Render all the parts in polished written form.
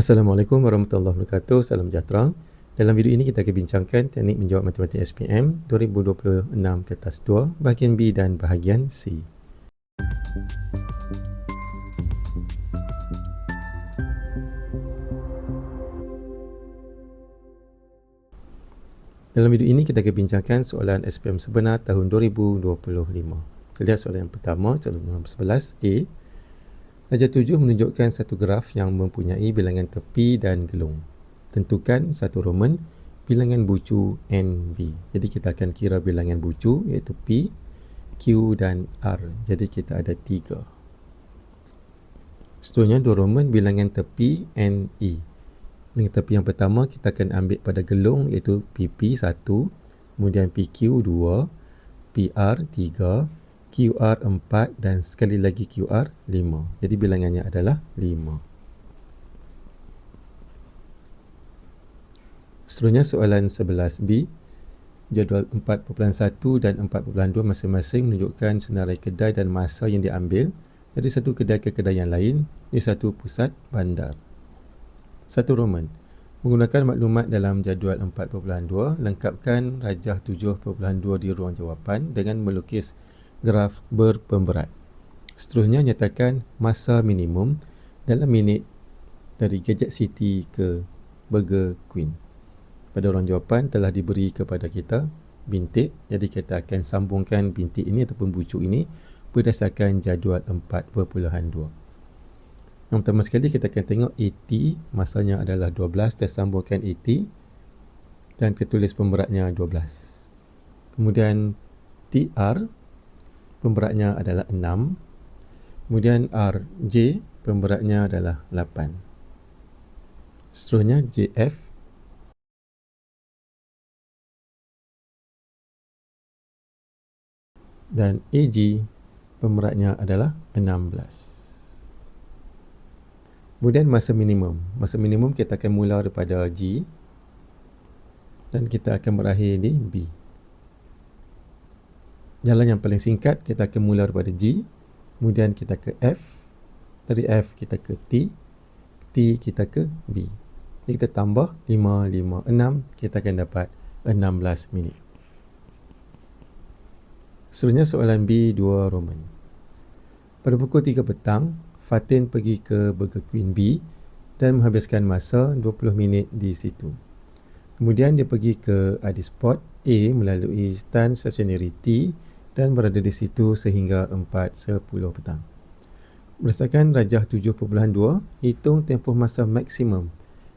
Assalamualaikum warahmatullahi wabarakatuh. Salam sejahtera. Dalam video ini kita akan bincangkan teknik menjawab matematik SPM 2026 kertas 2 bahagian B dan bahagian C. Dalam video ini kita akan bincangkan soalan SPM sebenar tahun 2025. Kita lihat soalan yang pertama, soalan nombor 11A. Darjah 7 menunjukkan satu graf yang mempunyai bilangan tepi dan gelung. Tentukan satu Roman bilangan bucu NV. Jadi kita akan kira bilangan bucu iaitu P, Q dan R. Jadi kita ada 3. Seterusnya dua Roman bilangan tepi NE. Bilangan tepi yang pertama kita akan ambil pada gelung iaitu PP 1, kemudian PQ 2, PR 3, QR 4 dan sekali lagi QR 5. Jadi bilangannya adalah 5. Seterusnya soalan 11B. Jadual 4.1 dan 4.2 masing-masing menunjukkan senarai kedai dan masa yang diambil dari satu kedai ke kedai yang lain di satu pusat bandar. Satu Roman. Menggunakan maklumat dalam jadual 4.2, lengkapkan rajah 7.2 di ruang jawapan dengan melukis graf berpemberat. Seterusnya nyatakan masa minimum dalam minit dari Gadget City ke Burger Queen. Pada ruang jawapan telah diberi kepada kita bintik, jadi kita akan sambungkan bintik ini ataupun bucu ini berdasarkan jadual 4.2. Yang pertama sekali kita akan tengok AT, masanya adalah 12, kita sambungkan AT dan kita tulis pemberatnya 12. Kemudian TR, pemberatnya adalah 6. Kemudian RJ, pemberatnya adalah 8. Seterusnya JF. Dan AG, pemberatnya adalah 16. Kemudian masa minimum. Masa minimum kita akan mula daripada G dan kita akan berakhir di B. Jalan yang paling singkat kita akan mula daripada G, kemudian kita ke F, dari F kita ke T, T kita ke B. Jadi kita tambah 5, 5, 6, kita akan dapat 16 minit. Seterusnya soalan B2 Roman. Pada pukul 3 petang, Fatin pergi ke Burger Queen B dan menghabiskan masa 20 minit di situ. Kemudian dia pergi ke ID Spot A melalui stand stationery T dan berada di situ sehingga 4.10 petang. Berdasarkan rajah 7.2, hitung tempoh masa maksimum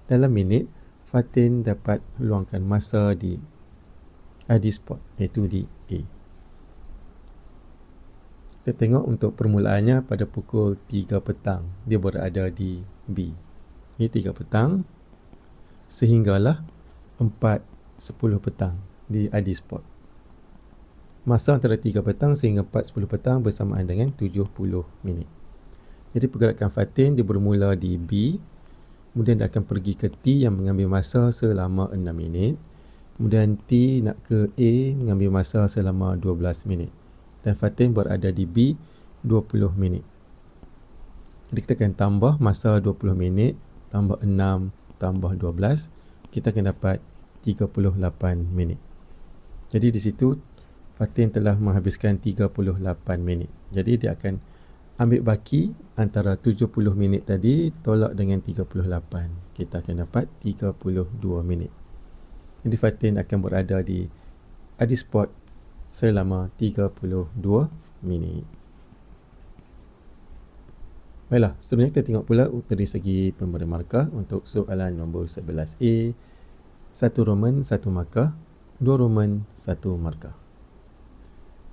dalam minit Fatin dapat luangkan masa di ID Spot iaitu di A. Kita tengok untuk permulaannya pada pukul 3 petang dia berada di B. Ini 3 petang sehinggalah 4.10 petang di ID Spot. Masa antara 3 petang sehingga 4.10 petang bersamaan dengan 70 minit. Jadi pergerakan Fatin dia bermula di B, kemudian dia akan pergi ke T yang mengambil masa selama 6 minit. Kemudian T nak ke A mengambil masa selama 12 minit. Dan Fatin berada di B 20 minit. Jadi kita akan tambah masa 20 minit, tambah 6, tambah 12, kita akan dapat 38 minit. Jadi di situ Fatin telah menghabiskan 38 minit. Jadi dia akan ambil baki antara 70 minit tadi tolak dengan 38. Kita akan dapat 32 minit. Jadi Fatin akan berada di ID Spot selama 32 minit. Baiklah, sebenarnya kita tengok pula dari segi pemberian markah untuk soalan nombor 11A. 1 Roman 1 markah, 2 Roman 1 markah.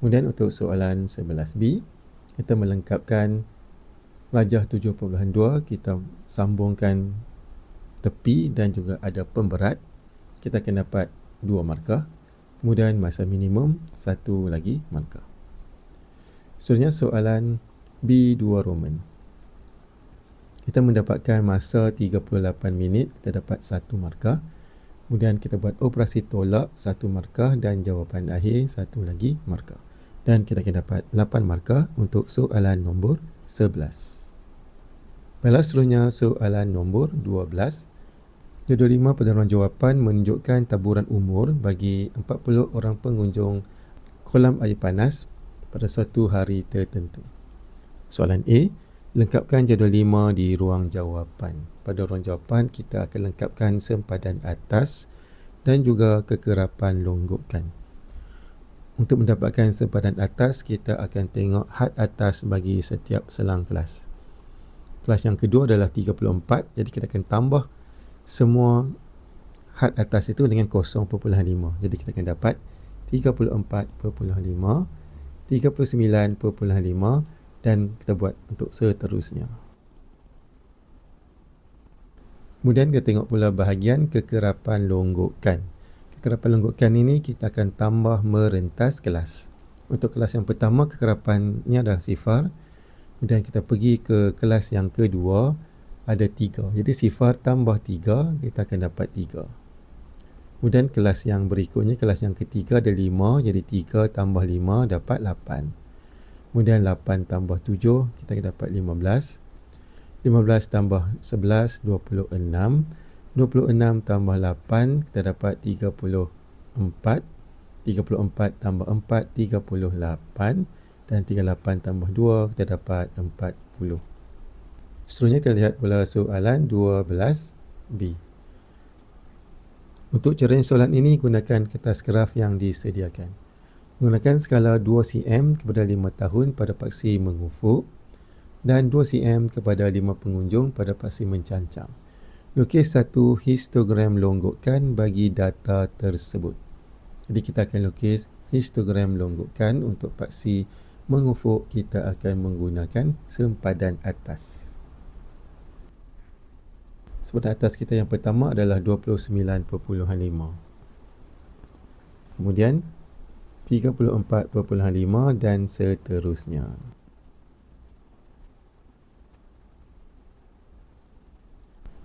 Kemudian untuk soalan 11B, kita melengkapkan rajah 7.2, kita sambungkan tepi dan juga ada pemberat. Kita akan dapat 2 markah. Kemudian masa minimum 1 lagi markah. Seterusnya soalan B2 Roman. Kita mendapatkan masa 38 minit, kita dapat 1 markah. Kemudian kita buat operasi tolak 1 markah dan jawapan akhir 1 lagi markah. Dan kita akan dapat 8 markah untuk soalan nombor 11. Baiklah, seterusnya soalan nombor 12. Jadual 5 pada ruang jawapan menunjukkan taburan umur bagi 40 orang pengunjung kolam air panas pada suatu hari tertentu. Soalan A, lengkapkan jadual 5 di ruang jawapan. Pada ruang jawapan, kita akan lengkapkan sempadan atas dan juga kekerapan longgokan. Untuk mendapatkan sempadan atas, kita akan tengok had atas bagi setiap selang kelas. Kelas yang kedua adalah 34, jadi kita akan tambah semua had atas itu dengan 0.5. Jadi kita akan dapat 34.5, 39.5 dan kita buat untuk seterusnya. Kemudian kita tengok pula bahagian kekerapan longgokan. Kekerapan longgokan ini kita akan tambah merentas kelas. Untuk kelas yang pertama, kekerapannya adalah 0. Kemudian kita pergi ke kelas yang kedua, ada 3. Jadi 0 tambah 3, kita akan dapat 3. Kemudian kelas yang berikutnya, kelas yang ketiga ada 5, jadi 3 tambah 5 dapat 8. Kemudian 8 tambah 7, kita akan dapat 15. 15 tambah 11, 26. 26 tambah 8, kita dapat 34. 34 tambah 4, 38. Dan 38 tambah 2, kita dapat 40. Seterusnya kita lihat pula soalan 12B. Untuk caranya soalan ini, gunakan kertas graf yang disediakan. Gunakan skala 2 cm kepada 5 tahun pada paksi mengufuk dan 2 cm kepada 5 pengunjung pada paksi mencancang. Lukis satu histogram longgokan bagi data tersebut. Jadi kita akan lukis histogram longgokan untuk paksi mengufuk. Kita akan menggunakan sempadan atas. Sempadan atas kita yang pertama adalah 29.5. Kemudian 34.5 dan seterusnya.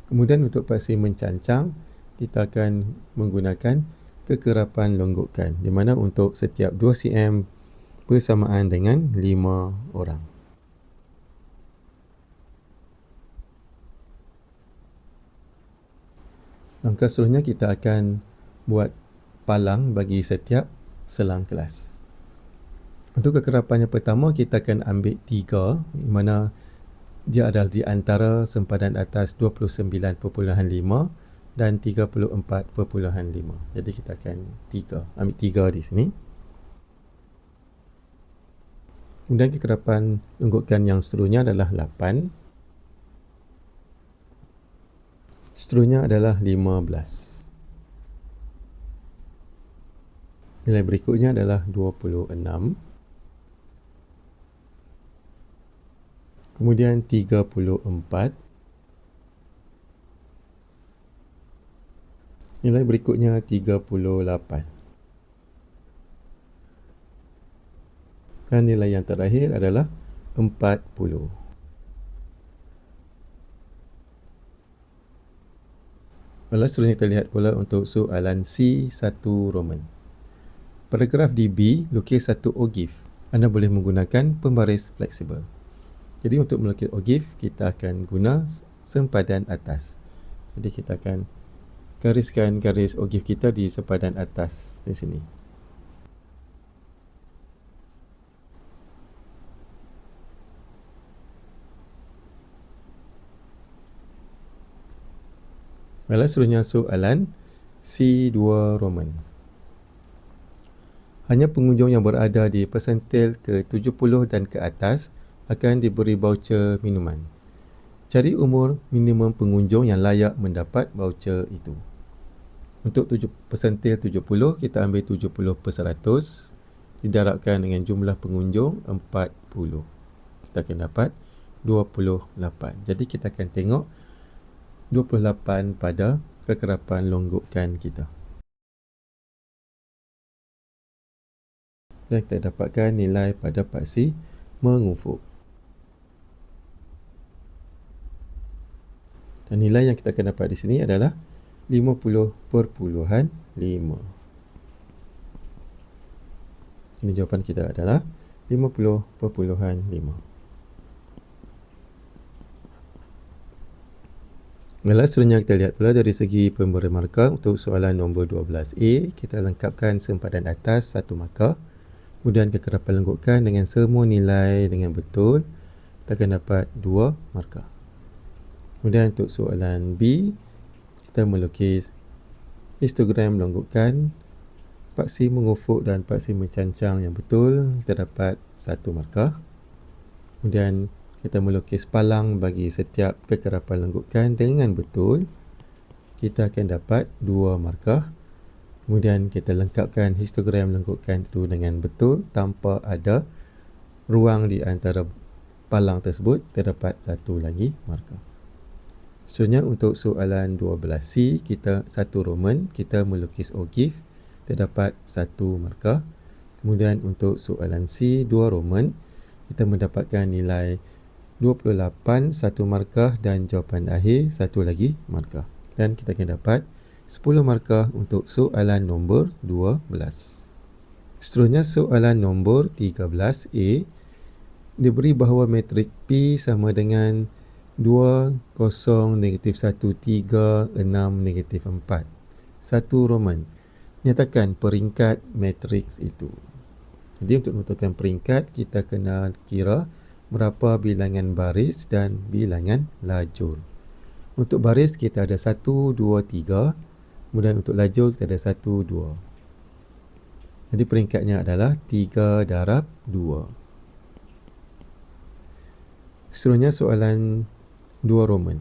Kemudian untuk paksi mencancang, kita akan menggunakan kekerapan longgokan, di mana untuk setiap 2 cm bersamaan dengan 5 orang. Langkah seterusnya kita akan buat palang bagi setiap selang kelas. Untuk kekerapan yang pertama, kita akan ambil 3, di mana dia adalah di antara sempadan atas 29.5 dan 34.5. Jadi kita akan ambil 3 di sini. Kemudian kekerapan longgokan yang seterusnya adalah 8. Seterusnya adalah 15. Nilai berikutnya adalah 26. Kemudian 34. Nilai berikutnya 38. Dan nilai yang terakhir adalah 40. Baiklah, seterusnya kita lihat pula untuk soalan C1 Roman. Pada graf di B, lukis satu ogif. Anda boleh menggunakan pembaris fleksibel. Jadi untuk melukis ogif, kita akan guna sempadan atas. Jadi kita akan gariskan garis ogif kita di sempadan atas di sini. Baiklah, seterusnya soalan C2 Roman. Hanya pengunjung yang berada di persentil ke-70 dan ke atas akan diberi voucher minuman. Cari umur minimum pengunjung yang layak mendapat voucher itu. Untuk persentil 70, kita ambil 70%. Didarabkan dengan jumlah pengunjung 40. Kita akan dapat 28. Jadi kita akan tengok 28 pada kekerapan longgokan kita. Dan kita dapatkan nilai pada paksi mengufuk. Dan nilai yang kita akan dapat di sini adalah 50.5. Ini jawapan kita adalah 50.5. Baiklah, seterusnya kita lihat pula dari segi pemberi markah. Untuk soalan nombor 12A, kita lengkapkan sempadan atas 1 markah. Kemudian kekerapan lengkupkan dengan semua nilai dengan betul. Kita akan dapat 2 markah. Kemudian untuk soalan B, kita melukis histogram lengkupkan paksi mengufuk dan paksi mencancang yang betul. Kita dapat 1 markah. Kemudian kita melukis palang bagi setiap kekerapan lengkupkan dengan betul. Kita akan dapat 2 markah. Kemudian kita lengkapkan histogram lengkupkan itu dengan betul tanpa ada ruang di antara palang tersebut. Terdapat 1 lagi markah. Seterusnya untuk soalan 12C, kita 1 Roman, kita melukis ogif. Terdapat 1 markah. Kemudian untuk soalan C, 2 Roman, kita mendapatkan nilai 28, 1 markah dan jawapan akhir 1 lagi markah. Dan kita akan dapat 10 markah untuk soalan nombor 12. Seterusnya soalan nombor 13A, diberi bahawa metrik P sama dengan 2, 0, negatif 1, 3, 6, negatif 4. 1 Roman, nyatakan peringkat matriks itu. Jadi untuk menentukan peringkat, kita kena kira berapa bilangan baris dan bilangan lajur. Untuk baris kita ada 1, 2, 3. Kemudian untuk lajur kita ada 1, 2. Jadi peringkatnya adalah 3 darab 2. Seterusnya soalan 2 Roman.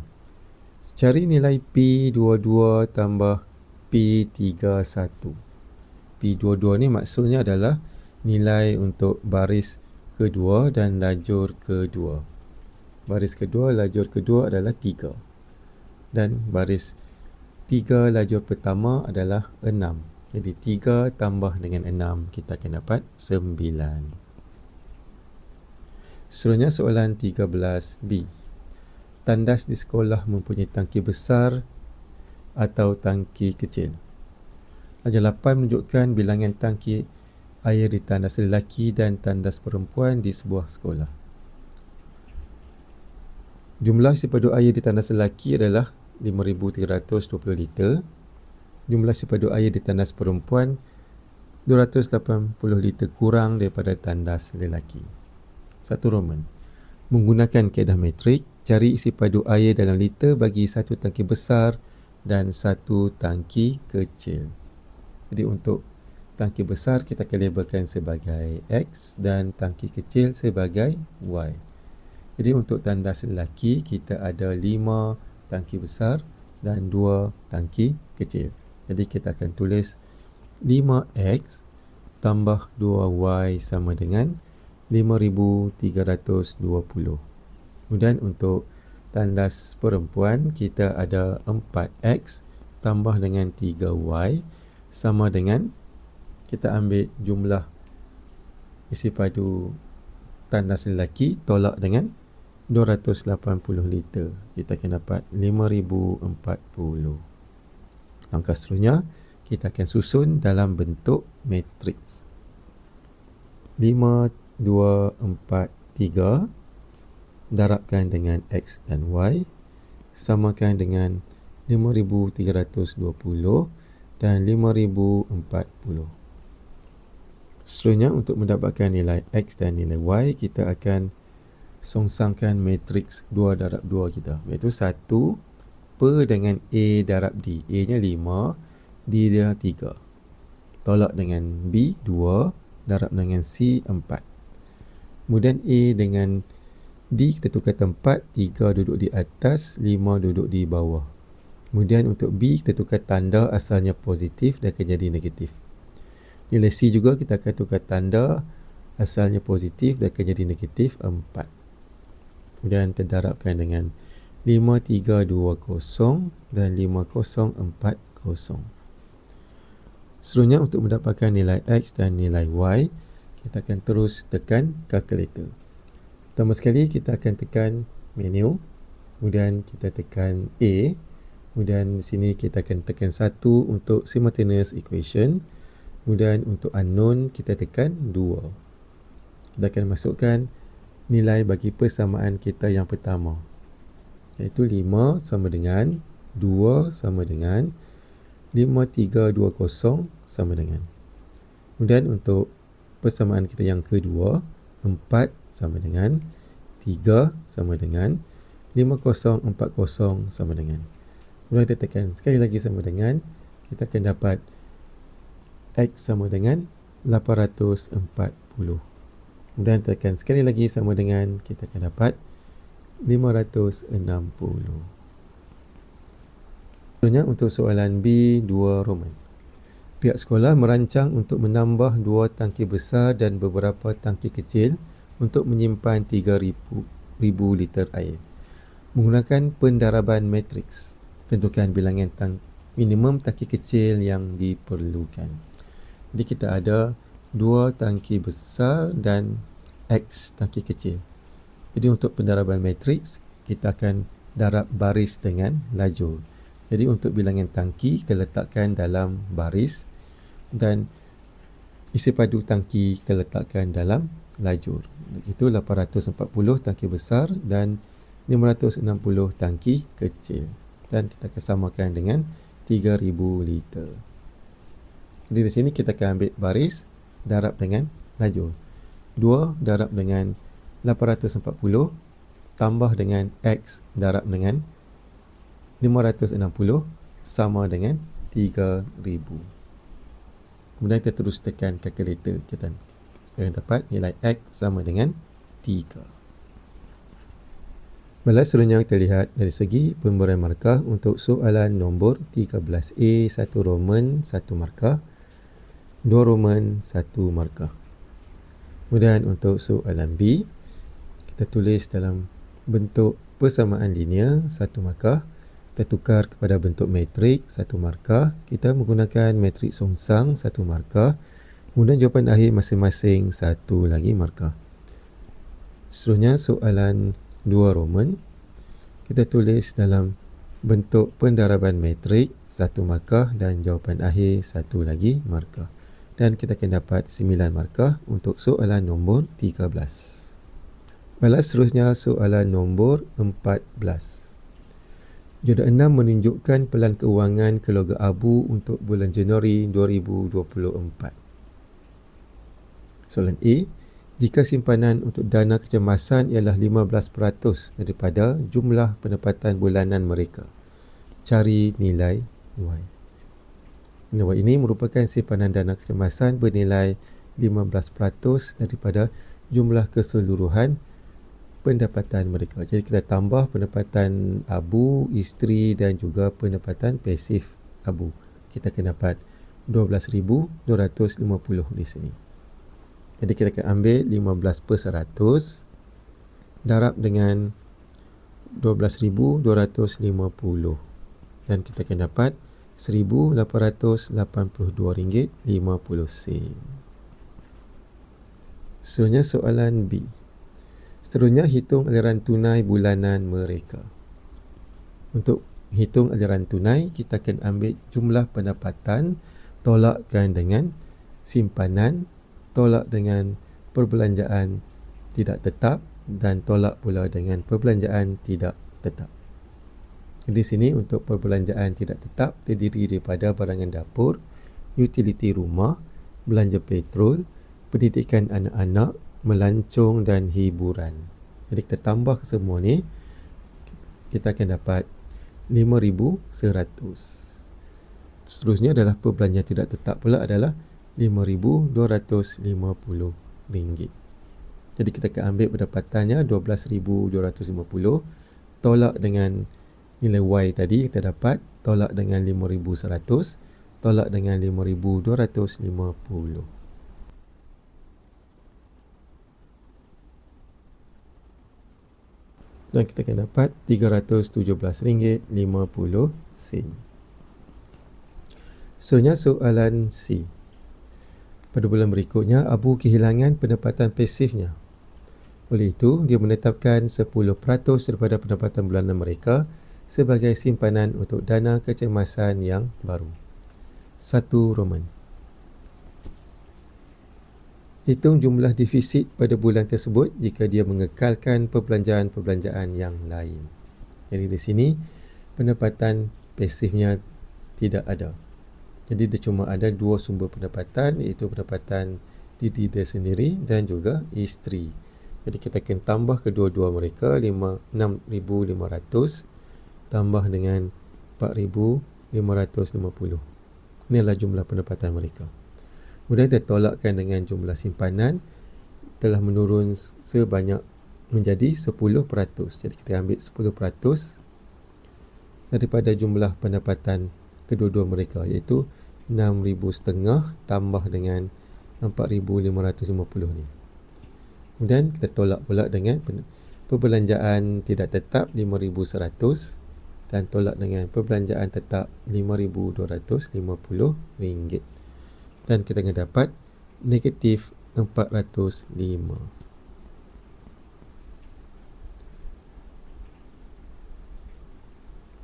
Cari nilai P22 tambah P31. P22 ni maksudnya adalah nilai untuk baris kedua dan lajur kedua. Baris kedua, lajur kedua adalah 3. Dan baris 3 lajur pertama adalah 6. Jadi 3 tambah dengan 6, kita akan dapat 9. Seterusnya soalan 13B. Tandas di sekolah mempunyai tangki besar atau tangki kecil. Lajur 8 menunjukkan bilangan tangki air di tandas lelaki dan tandas perempuan di sebuah sekolah. Jumlah sipadu air di tandas lelaki adalah 5,320 liter. Jumlah sipadu air di tandas perempuan 280 liter kurang daripada tandas lelaki. 1 Roman. Menggunakan kaedah metrik, cari sipadu air dalam liter bagi 1 tangki besar dan 1 tangki kecil. Jadi untuk tangki besar kita akan labelkan sebagai X dan tangki kecil sebagai Y. Jadi untuk tandas lelaki kita ada 5 tangki besar dan 2 tangki kecil. Jadi kita akan tulis 5X tambah 2Y sama dengan 5,320. Kemudian untuk tandas perempuan kita ada 4X tambah dengan 3Y sama dengan, kita ambil jumlah isi padu tandas lelaki tolak dengan 280 liter. Kita akan dapat 5,040. Langkah seterusnya, kita akan susun dalam bentuk matriks. 5, 2, 4, 3 darabkan dengan X dan Y samakan dengan 5,320 dan 5,040. Seterusnya untuk mendapatkan nilai X dan nilai Y, kita akan songsangkan matriks 2 darab 2 kita, iaitu 1 per dengan A darab D. A nya 5, D dia 3. Tolak dengan B 2, darab dengan C 4. Kemudian A dengan D kita tukar tempat, 3 duduk di atas, 5 duduk di bawah. Kemudian untuk B kita tukar tanda, asalnya positif dan akan jadi negatif. Nilai C juga kita akan tukar tanda, asalnya positif dan akan jadi negatif 4. Kemudian terdarabkan dengan 5,320 dan 5,040. Seterusnya untuk mendapatkan nilai X dan nilai Y, kita akan terus tekan kalkulator. Pertama sekali kita akan tekan menu, kemudian kita tekan A. Kemudian di sini kita akan tekan 1 untuk simultaneous equation. Kemudian untuk unknown kita tekan 2. Kita akan masukkan nilai bagi persamaan kita yang pertama, iaitu 5 sama dengan 2 sama dengan 5320 sama dengan. Kemudian untuk persamaan kita yang kedua, 4 sama dengan 3 sama dengan 5040 sama dengan. Kemudian kita tekan sekali lagi sama dengan, kita akan dapat X sama dengan 840. Kemudian tekan sekali lagi sama dengan, kita akan dapat 560. Seterusnya untuk soalan B2 Roman. Pihak sekolah merancang untuk menambah 2 tangki besar dan beberapa tangki kecil untuk menyimpan 3,000 liter air. Menggunakan pendaraban matriks, tentukan bilangan minimum tangki kecil yang diperlukan. Jadi kita ada 2 tangki besar dan X tangki kecil. Jadi untuk pendaraban matriks, kita akan darab baris dengan lajur. Jadi untuk bilangan tangki, kita letakkan dalam baris dan isi padu tangki kita letakkan dalam lajur. Itu 840 tangki besar dan 560 tangki kecil. Dan kita akan samakan dengan 3,000 liter. Jadi di sini kita akan ambil baris darab dengan lajur. 2 darab dengan 840 tambah dengan X darab dengan 560 sama dengan 3,000. Kemudian kita terus tekan kalkulator. Kita akan dapat nilai X sama dengan 3. Balas seterusnya kita lihat dari segi pemberian markah untuk soalan nombor 13A, 1 Roman 1 markah, 2 Roman 1 markah. Kemudian untuk soalan B, kita tulis dalam bentuk persamaan linear 1 markah. Kita tukar kepada bentuk matrik 1 markah. Kita menggunakan matrik songsang 1 markah. Kemudian jawapan akhir masing-masing 1 lagi markah. Seterusnya soalan 2 Roman. Kita tulis dalam bentuk pendaraban matrik 1 markah dan jawapan akhir 1 lagi markah. Dan kita akan dapat 9 markah untuk soalan nombor 13. Balas seterusnya soalan nombor 14. Jodoh 6 menunjukkan pelan keuangan keluarga Abu untuk bulan Januari 2024. Soalan A. Jika simpanan untuk dana kecemasan ialah 15% daripada jumlah pendapatan bulanan mereka, cari nilai Y. Nilai Y ini merupakan simpanan dana kecemasan bernilai 15% daripada jumlah keseluruhan pendapatan mereka. Jadi kita tambah pendapatan Abu, isteri dan juga pendapatan pasif Abu. Kita akan dapat 12,250 di sini. Jadi kita akan ambil 15% darab dengan 12,250 dan kita akan dapat RM1,882.50. Seterusnya soalan B. Seterusnya hitung aliran tunai bulanan mereka. Untuk hitung aliran tunai, kita akan ambil jumlah pendapatan, tolakkan dengan simpanan, tolak dengan perbelanjaan tidak tetap dan tolak pula dengan perbelanjaan tidak tetap. Di sini untuk perbelanjaan tidak tetap terdiri daripada barangan dapur, utiliti rumah, belanja petrol, pendidikan anak-anak, melancong dan hiburan. Jadi kita tambah semua ni, kita akan dapat 5,100. Seterusnya adalah perbelanjaan tidak tetap pula adalah RM5,250. Jadi kita akan ambil pendapatannya 12,250 tolak dengan nilai Y tadi kita dapat, tolak dengan 5,100, tolak dengan 5,250. Dan kita akan dapat RM317.50. Seterusnya soalan C. Pada bulan berikutnya, Abu kehilangan pendapatan pasifnya. Oleh itu, dia menetapkan 10% daripada pendapatan bulanan mereka sebagai simpanan untuk dana kecemasan yang baru. 1 Roman. Hitung jumlah defisit pada bulan tersebut jika dia mengekalkan perbelanjaan-perbelanjaan yang lain. Jadi di sini, pendapatan pasifnya tidak ada. Jadi dia cuma ada dua sumber pendapatan, iaitu pendapatan diri dia sendiri dan juga isteri. Jadi kita akan tambah kedua-dua mereka, 6,500 tambah dengan 4,550. Inilah jumlah pendapatan mereka. Kemudian kita tolakkan dengan jumlah simpanan, telah menurun sebanyak menjadi 10%. Jadi kita ambil 10% daripada jumlah pendapatan kedua-dua mereka, iaitu 6,500 tambah dengan 4,550 ni. Kemudian kita tolak pula dengan perbelanjaan tidak tetap 5,100 dan tolak dengan perbelanjaan tetap RM5,250 dan kita akan dapat negatif 405.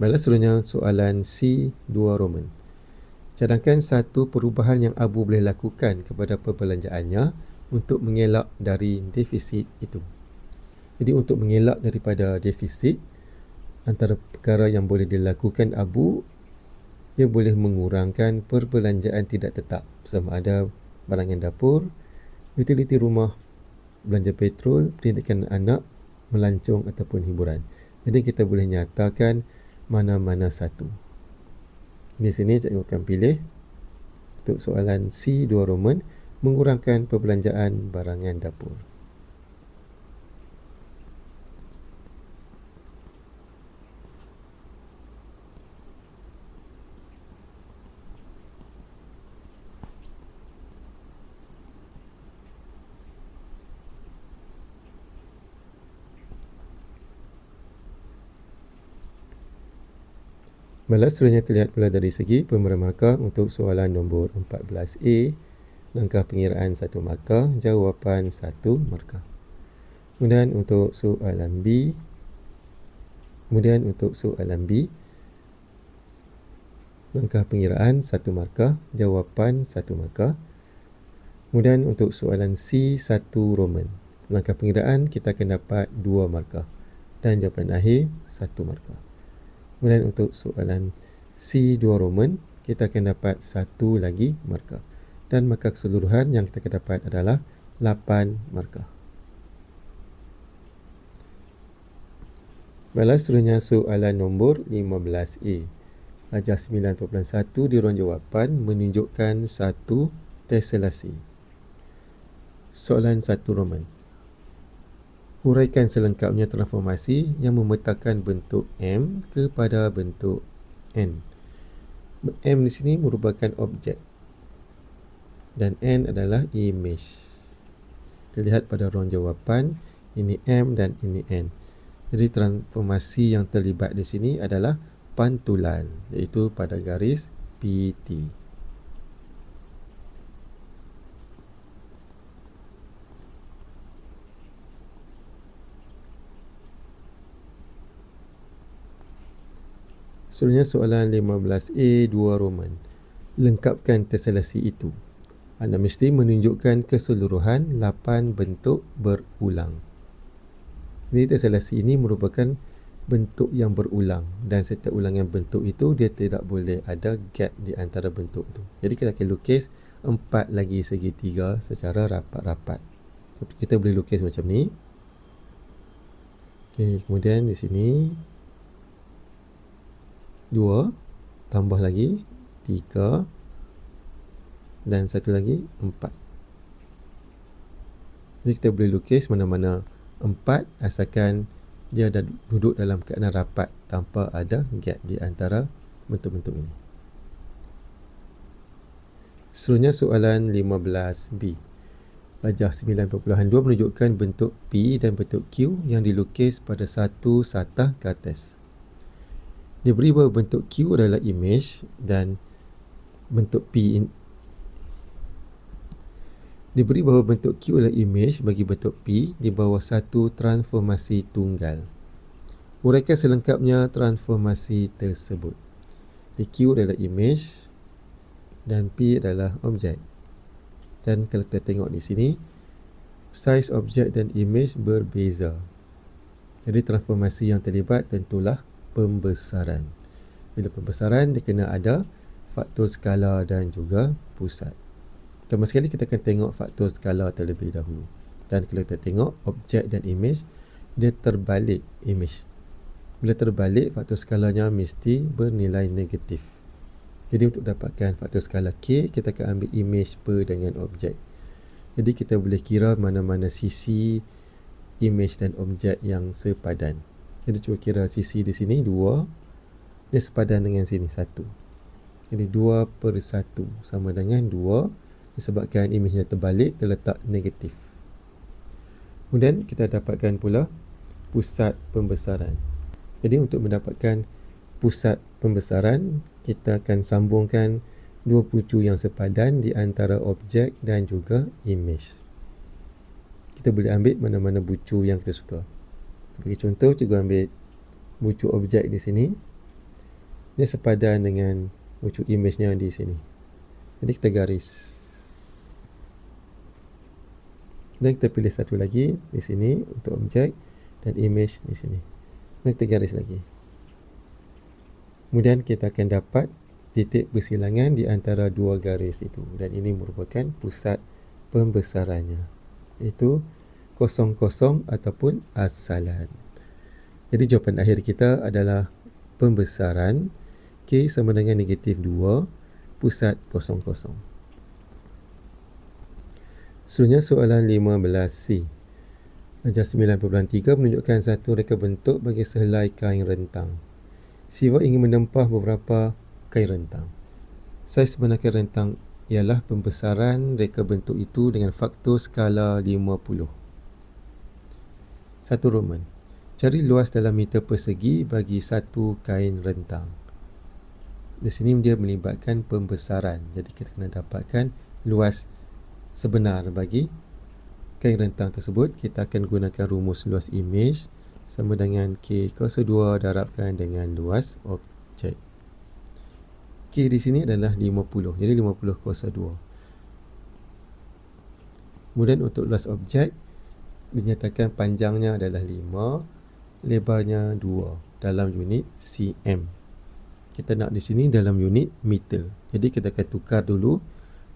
Balas seterusnya soalan C2 Roman. Cadangkan satu perubahan yang Abu boleh lakukan kepada perbelanjaannya untuk mengelak dari defisit itu. Jadi untuk mengelak daripada defisit, antara perkara yang boleh dilakukan Abu, dia boleh mengurangkan perbelanjaan tidak tetap, sama ada barangan dapur, utiliti rumah, belanja petrol, pendidikan anak, melancong ataupun hiburan. Jadi kita boleh nyatakan mana-mana satu. Di sini cikgu akan pilih untuk soalan C2 Roman, mengurangkan perbelanjaan barangan dapur. Balas seterusnya terlihat pula dari segi pemberian markah untuk soalan nombor 14A, langkah pengiraan 1 markah, jawapan 1 markah. Kemudian untuk soalan B, langkah pengiraan 1 markah, jawapan 1 markah. Kemudian untuk soalan C1 Roman, langkah pengiraan kita akan dapat 2 markah dan jawapan akhir 1 markah. Kemudian untuk soalan C2 Roman, kita akan dapat 1 lagi markah. Dan markah keseluruhan yang kita akan dapat adalah 8 markah. Balas seterusnya soalan nombor 15A. Rajah 9.1 di ruang jawapan menunjukkan satu teselasi. Soalan 1 Roman. Huraikan selengkapnya transformasi yang memetakan bentuk M kepada bentuk N. M di sini merupakan objek dan N adalah image. Terlihat pada ruang jawapan, ini M dan ini N. Jadi transformasi yang terlibat di sini adalah pantulan, iaitu pada garis PT. Seterusnya soalan 15A 2 Roman. Lengkapkan teselasi itu. Anda mesti menunjukkan keseluruhan 8 bentuk berulang. Jadi teselasi ini merupakan bentuk yang berulang dan setiap ulangan bentuk itu dia tidak boleh ada gap di antara bentuk itu. Jadi kita akan lukis 4 lagi segitiga secara rapat-rapat. Kita boleh lukis macam ni. Okey, kemudian di sini 2, tambah lagi 3 dan satu lagi 4. Jadi kita boleh lukis mana-mana 4 asalkan dia dah duduk dalam keadaan rapat tanpa ada gap di antara bentuk-bentuk ini. Seterusnya soalan 15B. Rajah 9.2 menunjukkan bentuk P dan bentuk Q yang dilukis pada satu satah ke atas. Diberi bahawa bentuk Q adalah image dan bentuk P diberi bahawa bentuk Q adalah image bagi bentuk P di bawah satu transformasi tunggal. Uraikan selengkapnya transformasi tersebut. Jadi Q adalah image dan P adalah objek. Dan kalau kita tengok di sini, saiz objek dan image berbeza. Jadi transformasi yang terlibat tentulah pembesaran. Bila pembesaran, dia kena ada faktor skala dan juga pusat. Pertama sekali kita akan tengok faktor skala terlebih dahulu. Dan kalau kita tengok objek dan image, dia terbalik image. Bila terbalik, faktor skalanya mesti bernilai negatif. Jadi untuk dapatkan faktor skala K, kita akan ambil image per dengan objek. Jadi kita boleh kira mana-mana sisi image dan objek yang sepadan. Jadi cuba kira sisi di sini 2, dia sepadan dengan sini 1. Jadi 2/1 sama dengan 2, disebabkan image nya terbalik, terletak negatif. Kemudian kita dapatkan pula pusat pembesaran. Jadi untuk mendapatkan pusat pembesaran, kita akan sambungkan dua pucu yang sepadan di antara objek dan juga image. Kita boleh ambil mana-mana bucu yang kita suka. Sebagai contoh, cikgu ambil bucu objek di sini. Dia sepadan dengan bucu image-nya di sini. Jadi kita garis. Dan kita pilih satu lagi di sini untuk objek dan image di sini. Dan kita garis lagi. Kemudian kita akan dapat titik bersilangan di antara dua garis itu. Dan ini merupakan pusat pembesarannya. Iaitu 00 ataupun asalan. Jadi jawapan akhir kita adalah pembesaran K sama dengan negatif 2, pusat 00. Seterusnya soalan 15C. Ajar 9.3 menunjukkan satu reka bentuk bagi sehelai kain rentang. Siva ingin menempah beberapa kain rentang. Saiz sebenar kain rentang ialah pembesaran reka bentuk itu dengan faktor skala 50. Satu Roman. Cari luas dalam meter persegi bagi satu kain rentang. Di sini dia melibatkan pembesaran. Jadi kita kena dapatkan luas sebenar bagi kain rentang tersebut. Kita akan gunakan rumus luas image sama dengan K kuasa 2 darabkan dengan luas objek. K di sini adalah 50. Jadi 50 kuasa 2. Kemudian untuk luas objek, dinyatakan panjangnya adalah 5, lebarnya 2 dalam unit cm. Kita nak di sini dalam unit meter. Jadi kita akan tukar dulu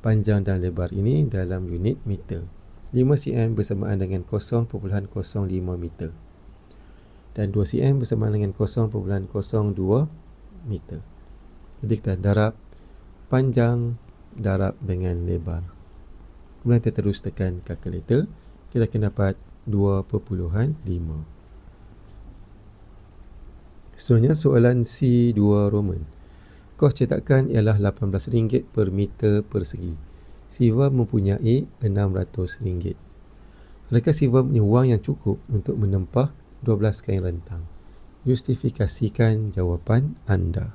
panjang dan lebar ini dalam unit meter. 5 cm bersamaan dengan 0.05 meter. Dan 2 cm bersamaan dengan 0.02 meter. Jadi kita darab panjang darab dengan lebar. Kemudian kita terus tekan kalkulator. Kita akan dapat 2.5. Seterusnya soalan C2 Roman. Kos cetakan ialah RM18 per meter persegi. Siva mempunyai RM600. Adakah Siva punya wang yang cukup untuk menempah 12 kain rentang? Justifikasikan jawapan anda.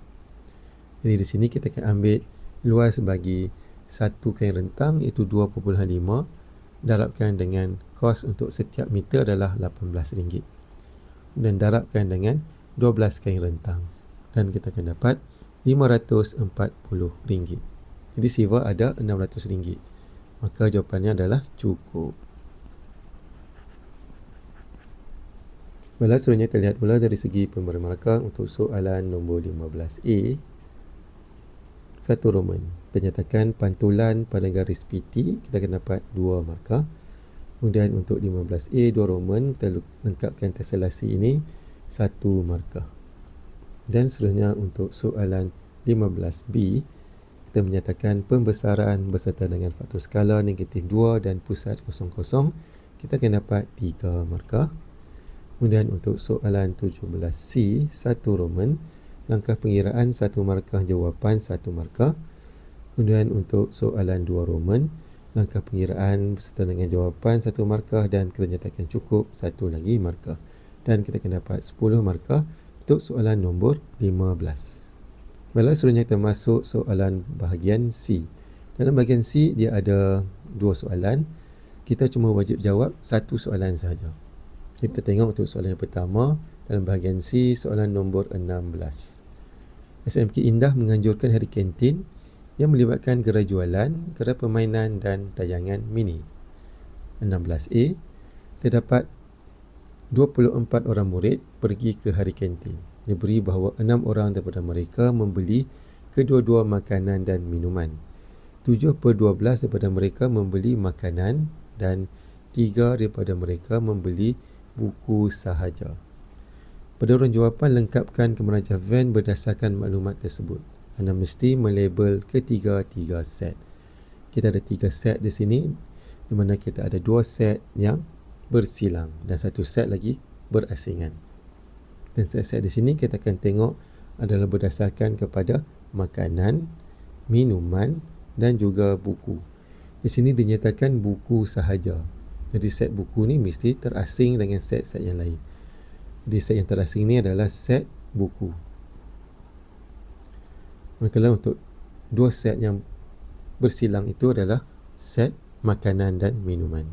Jadi di sini kita akan ambil luas bagi satu kain rentang iaitu 2.5 darabkan dengan kos untuk setiap meter adalah RM18. Dan darabkan dengan 12 kain rentang. Dan kita akan dapat RM540. Jadi Siva ada RM600. Maka jawapannya adalah cukup. Baiklah, seterusnya kita lihat pula dari segi pemberi markah untuk soalan nombor 15A. 1 Roman. Ternyatakan pantulan pada garis PT, kita akan dapat 2 markah. Kemudian untuk 15A 2 Roman, kita lengkapkan teselasi ini 1 markah. Dan seterusnya untuk soalan 15B, kita menyatakan pembesaran berserta dengan faktor skala negatif 2 dan pusat 00, kita akan dapat 3 markah. Kemudian untuk soalan 17C 1 Roman, langkah pengiraan 1 markah, jawapan 1 markah. Kemudian untuk soalan 2 Roman, langkah pengiraan berserta dengan jawapan 1 markah dan kita nyatakan cukup 1 lagi markah. Dan kita akan dapat 10 markah untuk soalan nombor 15. Baiklah, seterusnya kita masuk soalan bahagian C. Dalam bahagian C, dia ada 2 soalan. Kita cuma wajib jawab 1 soalan sahaja. Kita tengok untuk soalan yang pertama. Dalam bahagian C, soalan nombor 16. SMK Indah menganjurkan hari kantin yang melibatkan gerai jualan, gerai permainan dan tayangan mini. 16A, terdapat 24 orang murid pergi ke hari kantin. Diberi bahawa 6 orang daripada mereka membeli kedua-dua makanan dan minuman. 7/12 daripada mereka membeli makanan dan 3 daripada mereka membeli buku sahaja. Pada urang jawapan, lengkapkan kemerajah Venn berdasarkan maklumat tersebut. Anda mesti melabel ketiga-tiga set. Kita ada 3 set di sini, di mana kita ada 2 set yang bersilang dan 1 set lagi berasingan. Dan set-set di sini kita akan tengok adalah berdasarkan kepada makanan, minuman dan juga buku. Di sini dinyatakan buku sahaja. Jadi set buku ni mesti terasing dengan set-set yang lain. Jadi set yang terasing ni adalah set buku. Manakala untuk 2 set yang bersilang itu adalah set makanan dan minuman.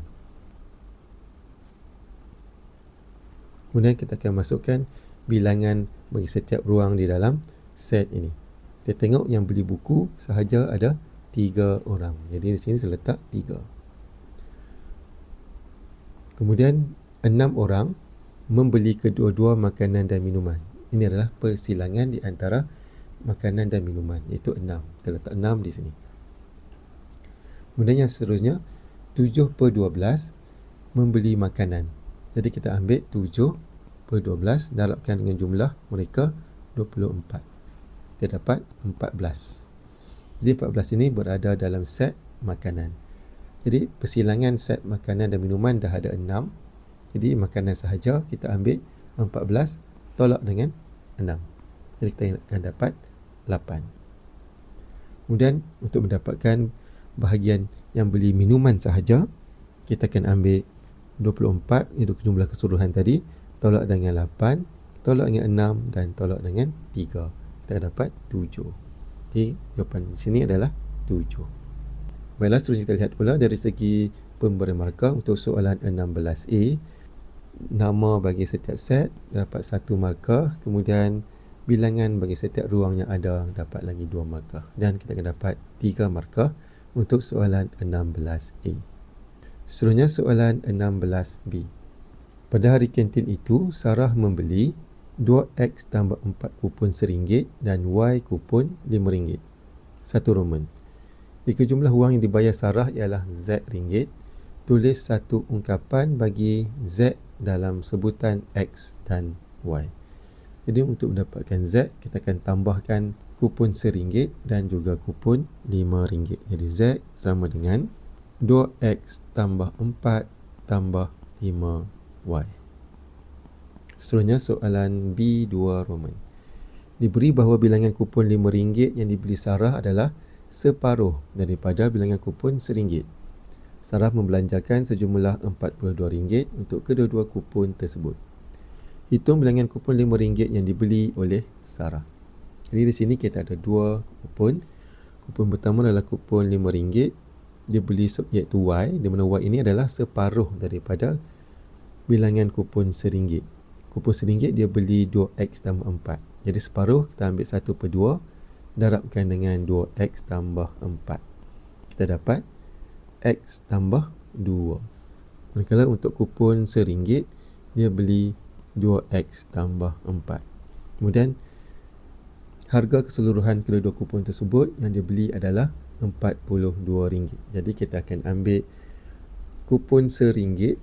Kemudian kita akan masukkan bilangan bagi setiap ruang di dalam set ini. Kita tengok yang beli buku sahaja ada 3 orang. Jadi di sini terletak 3. Kemudian 6 orang membeli kedua-dua makanan dan minuman. Ini adalah persilangan di antara makanan dan minuman, iaitu 6. Terletak 6 di sini. Kemudian yang seterusnya 7/12 membeli makanan. Jadi kita ambil 7/12 darabkan dengan jumlah mereka 24. Kita dapat 14. Jadi 14 ini berada dalam set makanan. Jadi persilangan set makanan dan minuman dah ada 6. Jadi makanan sahaja kita ambil 14 tolak dengan 6. Jadi kita akan dapat 8. Kemudian untuk mendapatkan bahagian yang beli minuman sahaja, kita akan ambil 24 itu jumlah keseluruhan tadi, tolak dengan 8, tolak dengan 6 dan tolak dengan 3. Kita dapat 7. Jadi jawapan di sini adalah 7. Baiklah, seterusnya kita lihat pula dari segi pemberian markah untuk soalan 16A. Nama bagi setiap set dapat 1 markah, kemudian bilangan bagi setiap ruang yang ada dapat lagi 2 markah, dan kita akan dapat 3 markah untuk soalan 16A. Seterusnya soalan 16B. Pada hari kantin itu, Sarah membeli 2X tambah 4 kupon RM1 dan Y kupon RM5. Satu Roman. Jika jumlah wang yang dibayar Sarah ialah Z ringgit, tulis satu ungkapan bagi Z dalam sebutan X dan Y. Jadi untuk mendapatkan Z, kita akan tambahkan kupon RM1 dan juga kupon RM5. Jadi Z sama dengan 2X tambah 4 tambah 5Y. Seterusnya soalan B2 Roman. Diberi bahawa bilangan kupon RM5 yang dibeli Sarah adalah separuh daripada bilangan kupon RM1. Sarah membelanjakan sejumlah RM42 untuk kedua-dua kupon tersebut. Hitung bilangan kupon RM5 yang dibeli oleh Sarah. Jadi di sini kita ada 2 kupon. Kupon pertama adalah kupon RM5. Dia beli iaitu Y, di mana Y ini adalah separuh daripada bilangan kupon RM1. Kupon RM1 dia beli 2X tambah 4. Jadi separuh kita ambil 1/2 darabkan dengan 2X tambah 4. Kita dapat X tambah 2. Manakala untuk kupon RM1 dia beli 2X tambah 4. Kemudian harga keseluruhan kedua-dua kupon tersebut yang dia beli adalah RM42. Jadi kita akan ambil kupon RM1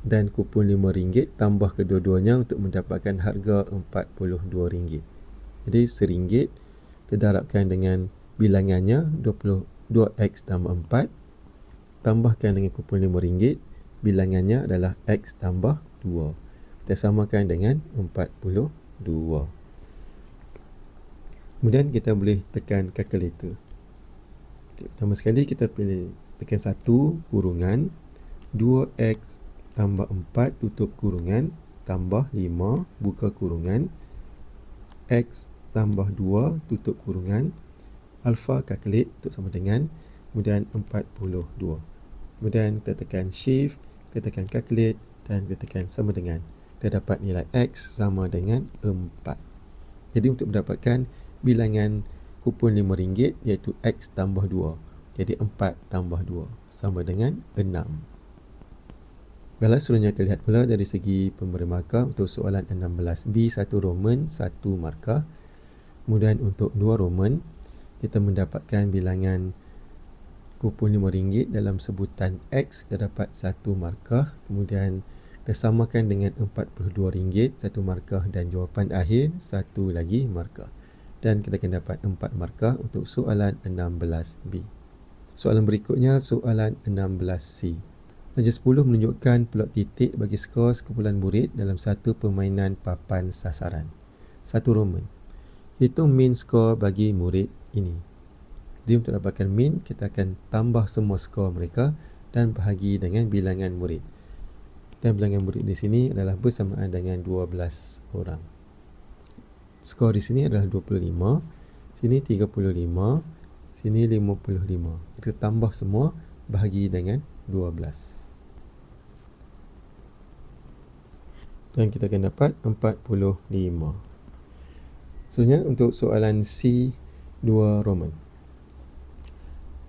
dan kupon RM5 tambah kedua-duanya untuk mendapatkan harga RM42. Jadi RM1 terdarabkan dengan bilangannya 2X tambah 4 tambahkan dengan kupon RM5, bilangannya adalah X tambah 2. Kita samakan dengan 42. Kemudian kita boleh tekan kalkulator. Pertama sekali kita pilih tekan 1 kurungan 2X tambah 4 tutup kurungan tambah 5 buka kurungan X tambah 2 tutup kurungan alpha kalkulate untuk sama dengan, kemudian 42. Kemudian kita tekan shift, kita tekan calculate dan kita tekan sama dengan. Kita dapat nilai X sama dengan 4. Jadi untuk mendapatkan bilangan kupon RM5 iaitu X tambah 2. Jadi 4 tambah 2 sama dengan 6. Baiklah, seterusnya kita lihat pula dari segi pemberi markah. Untuk soalan 16B, 1 Roman, 1 markah. Kemudian untuk 2 Roman, kita mendapatkan bilangan kupon RM5 dalam sebutan X, kita dapat 1 markah. Kemudian kita samakan dengan RM42, 1 markah, dan jawapan akhir 1 lagi markah. Dan kita akan dapat 4 markah untuk soalan 16B. Soalan berikutnya, soalan 16C. Darjah 10 menunjukkan plot titik bagi skor sekumpulan murid dalam satu permainan papan sasaran. 1 Roman. Hitung min skor bagi murid ini. Jadi untuk dapatkan min, kita akan tambah semua skor mereka dan bahagi dengan bilangan murid. Dan bilangan murid di sini adalah bersamaan dengan 12 orang. Skor di sini adalah 25, sini 35, sini 55. Kita tambah semua, bahagi dengan 12. Dan kita akan dapat 45. Seterusnya untuk soalan C2 Roman.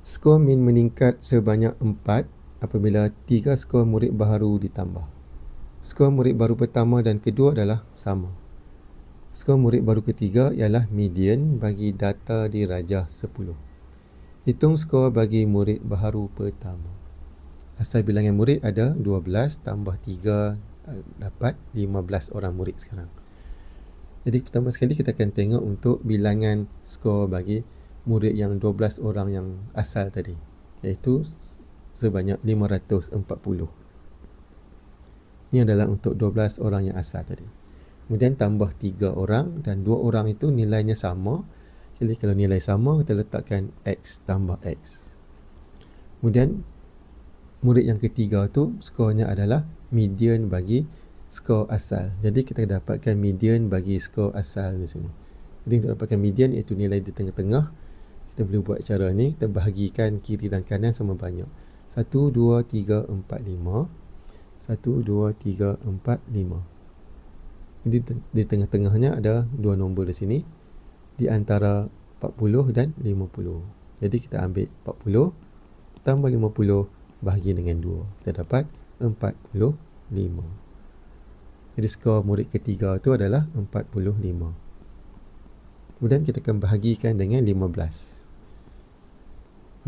Skor min meningkat sebanyak 4 apabila 3 skor murid baru ditambah. Skor murid baru pertama dan kedua adalah sama. Skor murid baru ketiga ialah median bagi data di darjah 10. Hitung skor bagi murid baru pertama. Asal bilangan murid ada 12 tambah 3 dapat 15 orang murid sekarang. Jadi pertama sekali kita akan tengok untuk bilangan skor bagi murid yang 12 orang yang asal tadi, iaitu sebanyak 540. Ini adalah untuk 12 orang yang asal tadi. Kemudian tambah 3 orang dan 2 orang itu nilainya sama. Jadi kalau nilai sama, kita letakkan X tambah X. Kemudian murid yang ketiga tu skornya adalah median bagi skor asal. Jadi kita dapatkan median bagi skor asal di sini. Jadi untuk dapatkan median, iaitu nilai di tengah-tengah, kita boleh buat cara ni. Kita bahagikan kiri dan kanan sama banyak. 1, 2, 3, 4, 5. 1, 2, 3, 4, 5. Jadi di tengah-tengahnya ada 2 nombor di sini, di antara 40 dan 50. Jadi kita ambil 40 tambah 50 bahagi dengan 2. Kita dapat 45. Jadi skor murid ketiga itu adalah 45. Kemudian kita akan bahagikan dengan 15.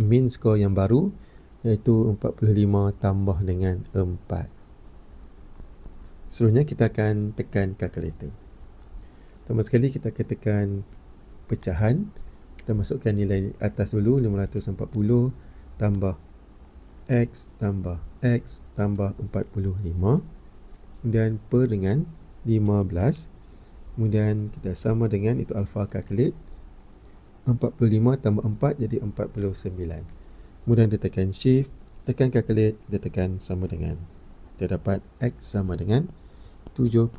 Min skor yang baru iaitu 45 tambah dengan 4. Seterusnya kita akan tekan kalkulator. Pertama sekali kita akan tekan pecahan. Kita masukkan nilai atas dulu, 540 tambah X tambah X tambah 45. Kemudian per dengan 15. Kemudian kita sama dengan itu alpha calculate. 45 tambah 4 jadi 49. Kemudian kita tekan shift, tekan calculate, kita tekan sama dengan. Kita dapat X sama dengan 75.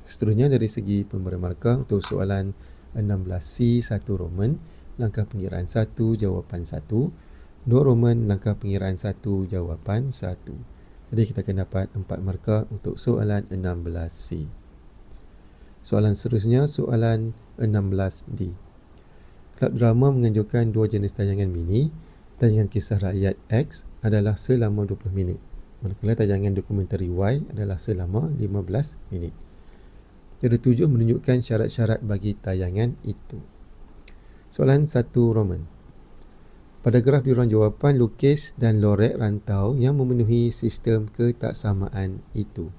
Seterusnya dari segi pemberi markah untuk soalan 16C 1 Roman, langkah pengiraan 1, jawapan 1. 2 Roman, langkah pengiraan 1, jawapan 1. Jadi kita akan dapat 4 markah untuk soalan 16C. Soalan seterusnya, soalan 16D. Kelab drama menganjurkan 2 jenis tayangan mini. Tayangan kisah rakyat X adalah selama 20 minit. Manakala tayangan dokumentari Y adalah selama 15 minit. Cara 7 menunjukkan syarat-syarat bagi tayangan itu. Soalan 1 Roman. Pada graf di ruang jawapan, lukis dan lorek rantau yang memenuhi sistem ketaksamaan itu.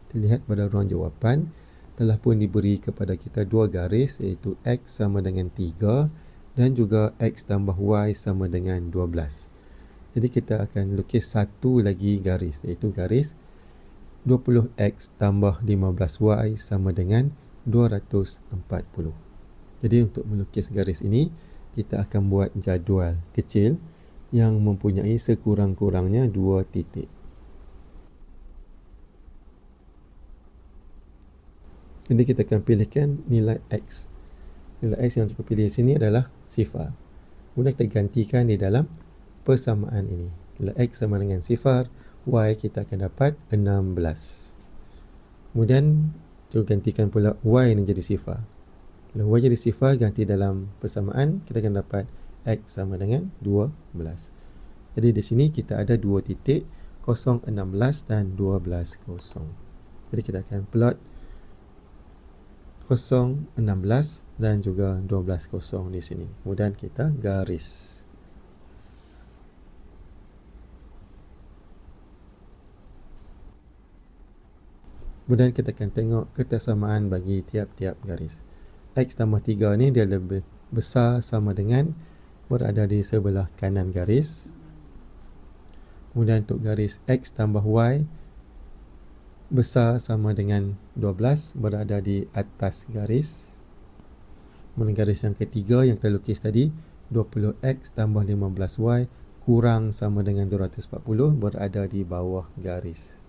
Terlihat pada ruang jawapan telah pun diberi kepada kita 2 garis, iaitu X sama dengan 3 dan juga X tambah Y sama dengan 12. Jadi kita akan lukis satu lagi garis, iaitu garis 20X tambah 15Y sama dengan 240. Jadi untuk melukis garis ini, kita akan buat jadual kecil yang mempunyai sekurang-kurangnya 2 titik. Jadi kita akan pilihkan nilai X. Nilai X yang kita pilih di sini adalah sifar. Kemudian kita gantikan di dalam persamaan ini. Nilai X sama dengan sifar, Y kita akan dapat 16. Kemudian kita gantikan pula Y menjadi sifar. Kalau Y jadi sifar, ganti dalam persamaan, kita akan dapat X sama dengan 12. Jadi di sini kita ada 2 titik kosong 16 dan 12 kosong. Jadi kita akan plot kosong 16 dan juga 12 kosong di sini. Kemudian kita garis. Kemudian kita akan tengok ketersamaan bagi tiap-tiap garis. X tambah 3 ni dia lebih besar sama dengan berada di sebelah kanan garis. Kemudian untuk garis X tambah Y besar sama dengan 12 berada di atas garis. Kemudian garis yang ketiga yang kita lukis tadi 20X tambah 15Y kurang sama dengan 240 berada di bawah garis.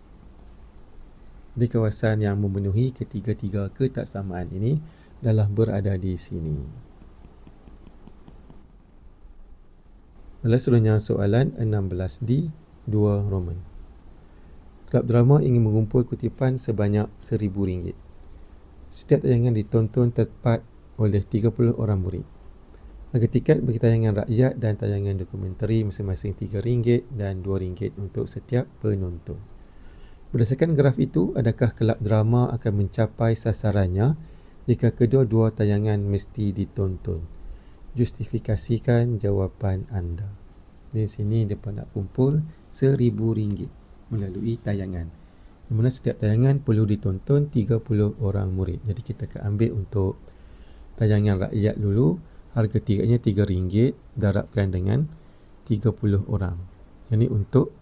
Di kawasan yang memenuhi ketiga-tiga ketaksamaan ini adalah berada di sini. Seterusnya soalan 16D 2 Roman. Kelab drama ingin mengumpul kutipan sebanyak RM1,000. Setiap tayangan ditonton tepat oleh 30 orang murid. Harga tiket bagi tayangan rakyat dan tayangan dokumentari masing-masing RM3 dan RM2 untuk setiap penonton. Berdasarkan graf itu, adakah kelab drama akan mencapai sasarannya jika kedua-dua tayangan mesti ditonton? Justifikasikan jawapan anda. Di sini mereka nak kumpul RM1,000 melalui tayangan. Di mana setiap tayangan perlu ditonton 30 orang murid. Jadi kita akan ambil untuk tayangan rakyat dulu. Harga tiketnya RM3 darabkan dengan 30 orang. Ini untuk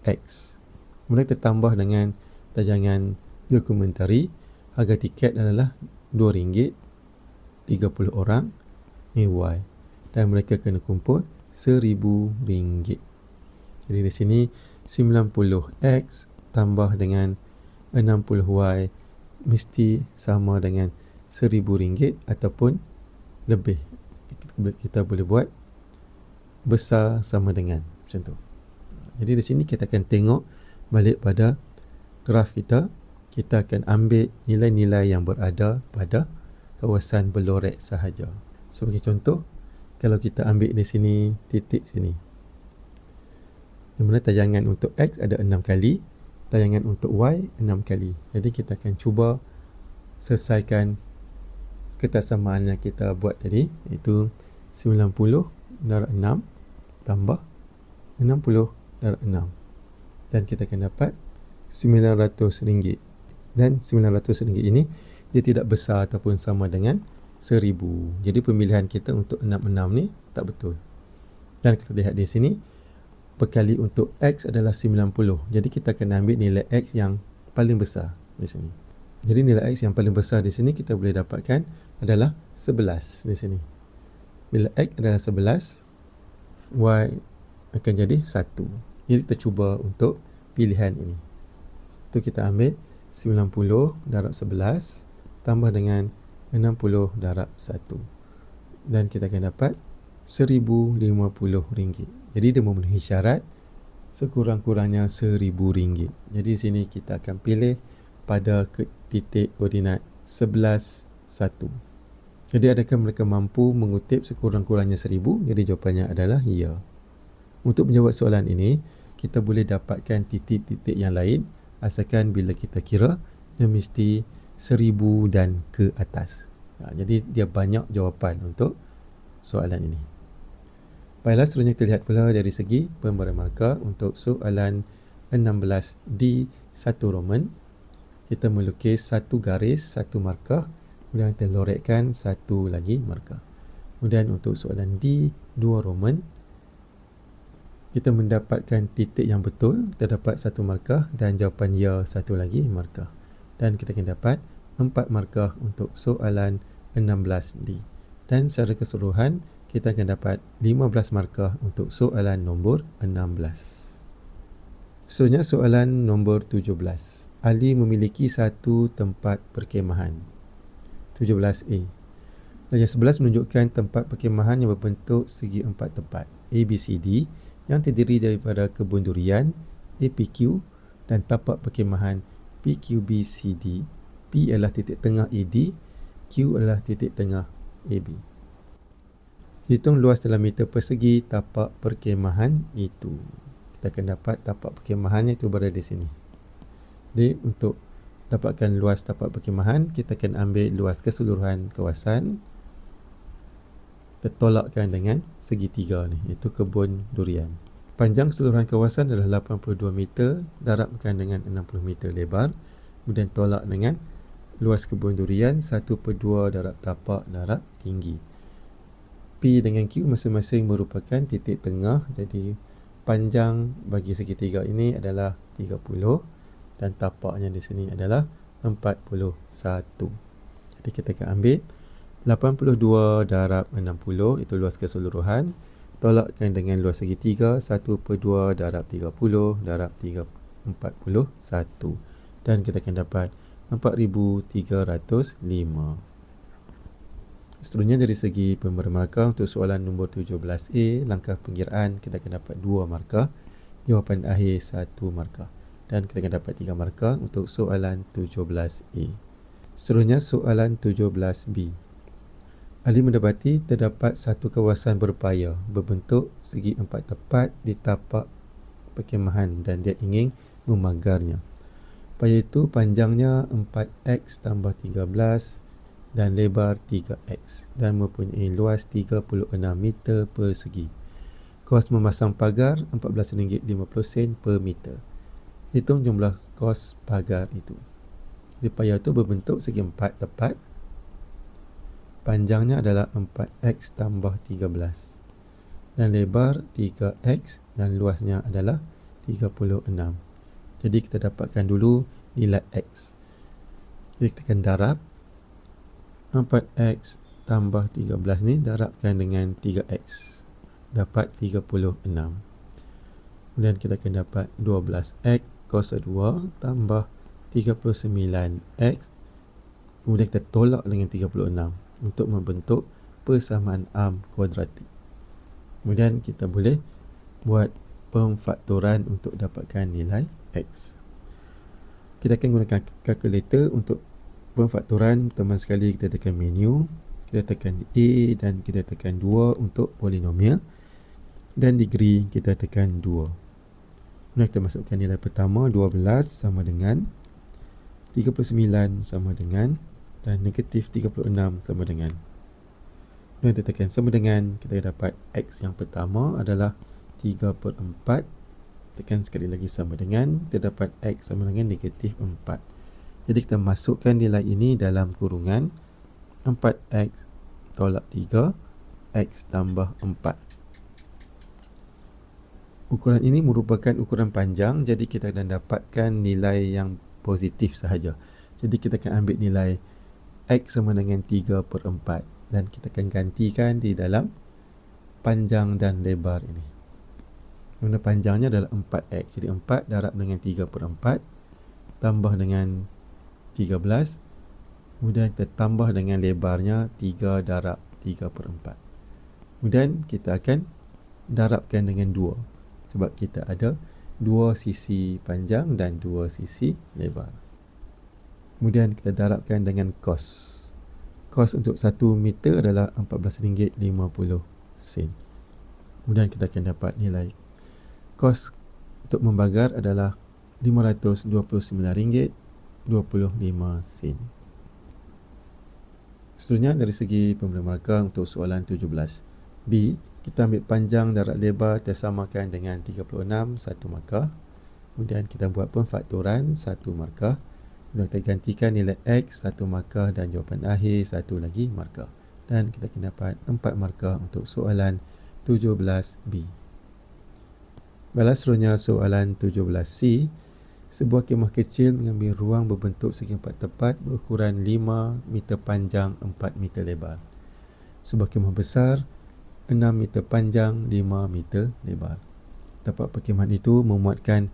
X. Kemudian kita tambah dengan tayangan dokumentari. Harga tiket adalah RM2, 30 orang, ni Y. Dan mereka kena kumpul RM1,000. Jadi di sini 90X tambah dengan 60Y mesti sama dengan RM1,000 ataupun lebih. Kita boleh buat besar sama dengan macam tu. Jadi di sini kita akan tengok balik pada graf kita. Kita akan ambil nilai-nilai yang berada pada kawasan berlorek sahaja. Sebagai contoh, kalau kita ambil di sini titik sini, di mana tayangan untuk X ada 6 kali, tayangan untuk Y 6 kali. Jadi kita akan cuba selesaikan ketersamaan yang kita buat tadi, iaitu 90 darab 6 tambah 60 darab 6. Dan kita akan dapat RM900. Dan RM900 ini dia tidak besar ataupun sama dengan 1000. Jadi pemilihan kita untuk 66 ni tak betul. Dan kita lihat di sini perkali untuk X adalah 90. Jadi kita akan ambil nilai X yang paling besar di sini. Jadi nilai X yang paling besar di sini kita boleh dapatkan adalah 11 di sini. Bila X adalah 11, Y akan jadi 1. Jadi kita cuba untuk pilihan ini. Itu kita ambil 90 darab 11 tambah dengan 60 darab 1. Dan kita akan dapat RM1,050. Jadi dia memenuhi syarat sekurang-kurangnya RM1,000. Jadi di sini kita akan pilih pada titik koordinat 11, 1. Jadi adakah mereka mampu mengutip sekurang-kurangnya 1000? Jadi jawapannya adalah ya. Untuk menjawab soalan ini, kita boleh dapatkan titik-titik yang lain asalkan bila kita kira dia mesti 1000 dan ke atas. Jadi dia banyak jawapan untuk soalan ini. Baiklah, seterusnya kita lihat pula dari segi pemberian markah untuk soalan 16D 1 Roman. Kita melukis satu garis, satu markah, kemudian kita lorekkan satu lagi markah. Kemudian untuk soalan D 2 Roman, kita mendapatkan titik yang betul, kita dapat satu markah dan jawapan ya satu lagi markah. Dan kita akan dapat 4 markah untuk soalan 16D. Dan secara keseluruhan, kita akan dapat 15 markah untuk soalan nombor 16. Seterusnya soalan nombor 17. Ali memiliki satu tempat perkhemahan. 17A. Yang 11 menunjukkan tempat perkhemahan yang berbentuk segi 4 tempat ABCD yang terdiri daripada kebun durian APQ dan tapak perkhemahan PQBCD. P adalah titik tengah AD, Q adalah titik tengah AB. Hitung luas dalam meter persegi tapak perkhemahan itu. kita akan dapat tapak perkhemahannya itu berada di sini. Jadi untuk dapatkan luas tapak perkhemahan, kita akan ambil luas keseluruhan kawasan, kita tolakkan dengan segitiga ni, iaitu kebun durian. Panjang keseluruhan kawasan adalah 82 meter, darabkan dengan 60 meter lebar, kemudian tolak dengan luas kebun durian 1/2 darab tapak darab tinggi. P dengan Q masing-masing merupakan titik tengah, jadi panjang bagi segitiga ini adalah 30 dan tapaknya di sini adalah 41. Jadi kita akan ambil 82 darab 60, itu luas keseluruhan, tolakkan dengan luas segitiga 1/2 darab 30 darab 41, dan kita akan dapat 4305. Seterusnya dari segi pemberi markah untuk soalan nombor 17A, langkah pengiraan kita akan dapat 2 markah, jawapan akhir 1 markah, dan kita akan dapat 3 markah untuk soalan 17A. Seterusnya soalan 17B. Ahli mendapati terdapat satu kawasan berpaya berbentuk segi 4 tepat di tapak perkhemahan dan dia ingin memagarnya. Paya itu panjangnya 4x tambah 13 dan lebar 3x dan mempunyai luas 36 meter persegi. Kos memasang pagar RM14.50 per meter. Hitung jumlah kos pagar itu. Di paya itu berbentuk segi 4 tepat. Panjangnya adalah 4x tambah 13 dan lebar 3x dan luasnya adalah 36. Jadi kita dapatkan dulu nilai x. Jadi kita akan darab 4x tambah 13 ni darabkan dengan 3x, dapat 36. Kemudian kita akan dapat 12x kuasa 2 tambah 39x, kemudian kita tolak dengan 36 untuk membentuk persamaan arm kuadratik. Kemudian kita boleh buat pemfaktoran untuk dapatkan nilai x. Kita akan gunakan kalkulator untuk pemfaktoran. Pertama sekali kita tekan menu, kita tekan A dan kita tekan 2 untuk polinomial, dan degree kita tekan 2. Kemudian kita masukkan nilai pertama 12 sama dengan 39 sama dengan dan negatif 36 sama dengan. Kemudian kita tekan sama dengan, kita dapat x yang pertama adalah 3/4. Tekan sekali lagi sama dengan, kita dapat x sama dengan negatif 4. Jadi kita masukkan nilai ini dalam kurungan 4x tolak 3, x tambah 4. Ukuran ini merupakan ukuran panjang, jadi kita akan dapatkan nilai yang positif sahaja. Jadi kita akan ambil nilai x sama dengan 3/4 dan kita akan gantikan di dalam panjang dan lebar ini. Mana panjangnya adalah 4x, jadi 4 darab dengan 3/4 tambah dengan 13, kemudian kita tambah dengan lebarnya 3 darab 3/4. Kemudian kita akan darabkan dengan 2 sebab kita ada 2 sisi panjang dan 2 sisi lebar. Kemudian kita darabkan dengan kos. Kos untuk 1 meter adalah RM14.50. Kemudian kita akan dapat nilai kos untuk membagar adalah RM529.25. Seterusnya dari segi pemberi markah untuk soalan 17B, kita ambil panjang darab lebar tersamakan dengan 36, 1 markah. Kemudian kita buat pemfaktoran 1 markah. Kemudian kita gantikan nilai x 1 markah dan jawapan akhir 1 lagi markah. Dan kita akan dapat 4 markah untuk soalan 17B. Balas seterusnya soalan 17C. Sebuah kemah kecil mengambil ruang berbentuk segi 4 tepat berukuran 5 meter panjang 4 meter lebar. Sebuah kemah besar 6 meter panjang 5 meter lebar. Tapak perkhemahan itu memuatkan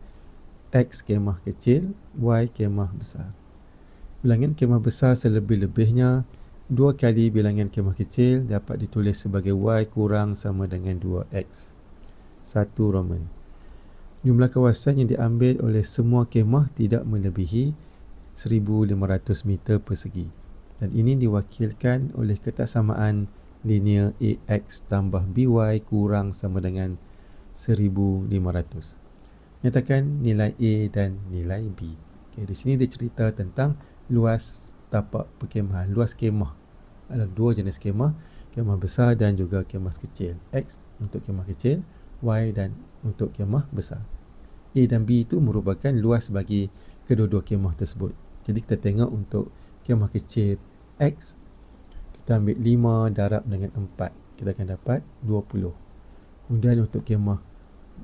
X kemah kecil, Y kemah besar. Bilangan kemah besar selebih-lebihnya 2 kali bilangan kemah kecil dapat ditulis sebagai Y kurang sama dengan 2X. 1 Roman. Jumlah kawasan yang diambil oleh semua kemah tidak melebihi 1500 meter persegi. Dan ini diwakilkan oleh ketaksamaan linear AX tambah BY kurang sama dengan 1500. Nyatakan nilai A dan nilai B. Okay, di sini dia cerita tentang luas tapak perkhemahan, luas kemah. Ada dua jenis kemah, kemah besar dan juga kemah kecil. X untuk kemah kecil, Y dan untuk kemah besar. A dan B itu merupakan luas bagi kedua-dua kemah tersebut. Jadi kita tengok untuk kemah kecil X, kita ambil 5 darab dengan 4, kita akan dapat 20. Kemudian untuk kemah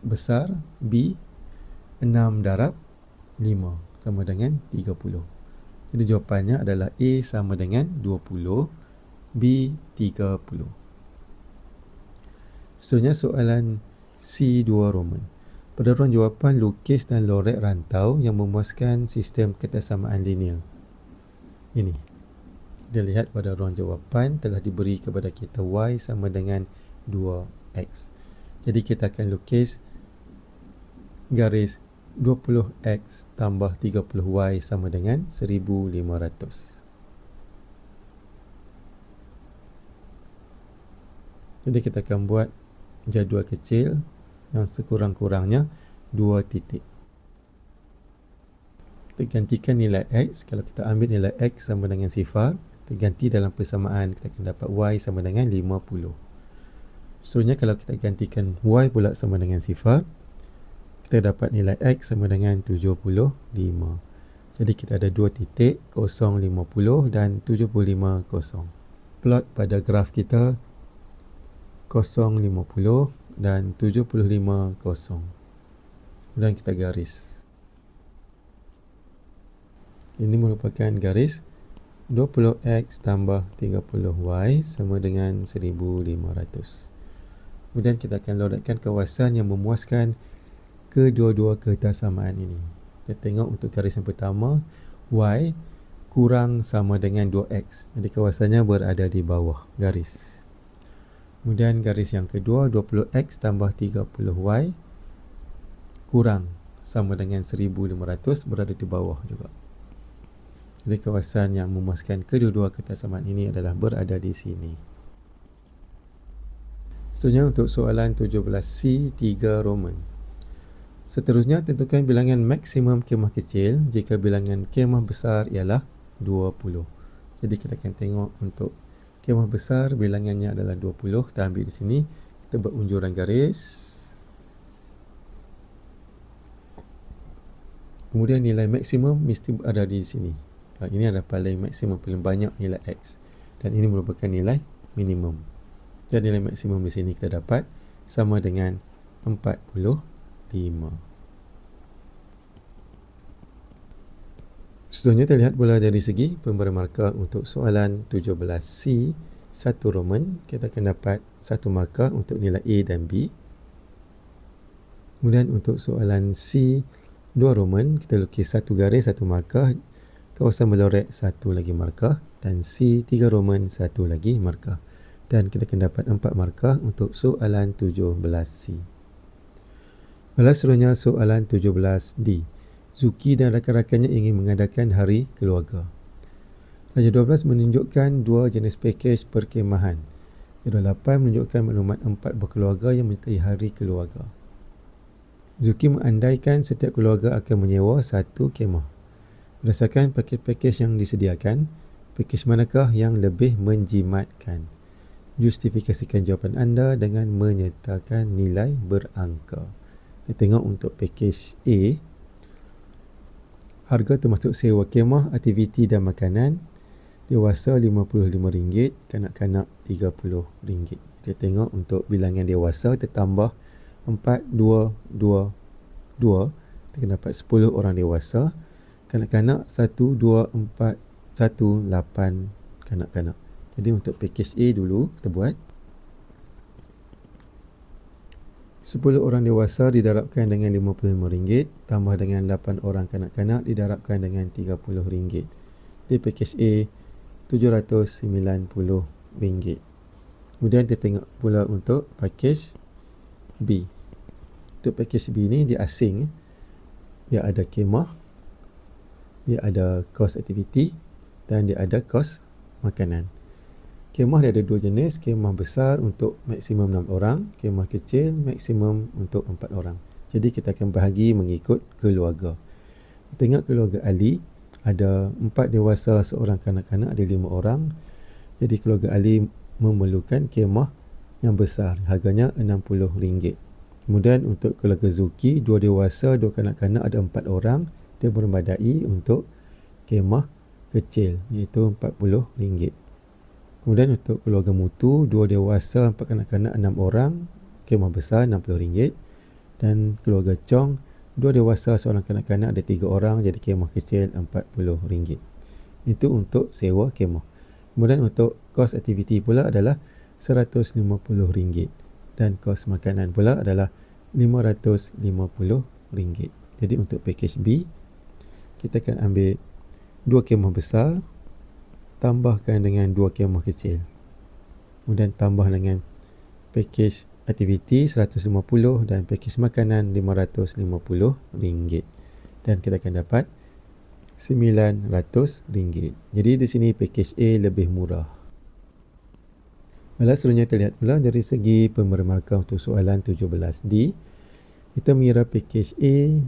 besar B, 6 darab 5 sama dengan 30. Jadi jawapannya adalah A sama dengan 20, B 30. Seterusnya soalan C2 Roman. Pada ruang jawapan, lukis dan lorek rantau yang memuaskan sistem ketersamaan linear. Ini. Kita lihat pada ruang jawapan telah diberi kepada kita Y sama dengan 2X. Jadi kita akan lukis garis 20X tambah 30Y sama dengan 1500. Jadi kita akan buat jadual kecil yang sekurang-kurangnya 2 titik. Kita gantikan nilai X. Kalau kita ambil nilai X sama dengan sifar, kita ganti dalam persamaan, kita akan dapat Y sama dengan 50. Seterusnya kalau kita gantikan Y pula sama dengan sifar, kita dapat nilai X sama dengan 75. Jadi kita ada 2 titik, 0, 50 dan 75, 0. Plot pada graf kita 0, 50 dan 75, 0. Kemudian kita garis. Ini merupakan garis 20X tambah 30Y sama dengan 1500. Kemudian kita akan lorekkan kawasan yang memuaskan kedua-dua ketersamaan ini. Kita tengok untuk garis yang pertama, Y kurang sama dengan 2X. Jadi kawasannya berada di bawah garis. Kemudian garis yang kedua, 20X tambah 30Y kurang sama dengan 1500 berada di bawah juga. Jadi kawasan yang memuaskan kedua-dua ketersamaan ini adalah berada di sini. Seterusnya untuk soalan 17C 3 Roman. Seterusnya tentukan bilangan maksimum kemah kecil jika bilangan kemah besar ialah 20. Jadi kita akan tengok untuk kemah besar bilangannya adalah 20. Kita ambil di sini, kita buat unjuran garis. Kemudian nilai maksimum mesti ada di sini. Ini adalah paling maksimum, paling banyak nilai X. Dan ini merupakan nilai minimum. Dan nilai maksimum di sini kita dapat sama dengan 45. Seterusnya kita lihat pula dari segi pemberian markah untuk soalan 17C 1 Roman. Kita akan dapat 1 markah untuk nilai A dan B. Kemudian untuk soalan C 2 Roman, kita lukis 1 garis 1 markah, kawasan melorek 1 lagi markah, dan C 3 Roman 1 lagi markah. Dan kita akan dapat 4 markah untuk soalan 17C. Balas seterusnya soalan 17D. Zuki dan rakan-rakannya ingin mengadakan hari keluarga. Raja 12 menunjukkan 2 jenis pakej perkhemahan. Jadual 8 menunjukkan maklumat 4 berkeluarga yang menyertai hari keluarga. Zuki mengandaikan setiap keluarga akan menyewa 1 kemah. Berdasarkan pakej-pakej yang disediakan, pakej manakah yang lebih menjimatkan? Justifikasikan jawapan anda dengan menyertakan nilai berangka. Kita tengok untuk pakej A. Harga termasuk sewa kemah, aktiviti dan makanan. Dewasa RM55, kanak-kanak RM30. Kita tengok untuk bilangan dewasa, kita tambah 4, 2, 2, 2. Kita akan dapat 10 orang dewasa. Kanak-kanak 1, 2, 4, 1, 8 kanak-kanak. Jadi untuk pakej A dulu kita buat 10 orang dewasa didarabkan dengan RM55 tambah dengan 8 orang kanak-kanak didarabkan dengan RM30. Di pakej A RM790. Kemudian kita tengok pula untuk pakej B. Untuk pakej B ni dia asing. Dia ada kemah, dia ada kos aktiviti dan dia ada kos makanan. Kemah dia ada 2 jenis, kemah besar untuk maksimum 6 orang, kemah kecil maksimum untuk 4 orang. Jadi kita akan bahagi mengikut keluarga. Kita tengok keluarga Ali, ada 4 dewasa, seorang kanak-kanak, ada 5 orang. Jadi keluarga Ali memerlukan kemah yang besar, harganya RM60. Kemudian untuk keluarga Zuki, 2 dewasa, 2 kanak-kanak, ada 4 orang. Dia memadai untuk kemah kecil, iaitu RM40. Kemudian untuk keluarga Mutu, 2 dewasa, 4 kanak-kanak, 6 orang, kemah besar RM60. Dan keluarga Chong, 2 dewasa, seorang kanak-kanak, ada 3 orang, jadi kemah kecil RM40. Itu untuk sewa kemah. Kemudian untuk kos aktiviti pula adalah RM150. Dan kos makanan pula adalah RM550. Jadi untuk package B, kita akan ambil 2 kemah besar, tambahkan dengan 2 kemah kecil. Kemudian tambah dengan package aktiviti RM150 dan package makanan RM550. Dan kita akan dapat RM900. Jadi di sini package A lebih murah. Baiklah, seterusnya kita lihat pula dari segi pemberi markah untuk soalan 17D. Kita mengira package A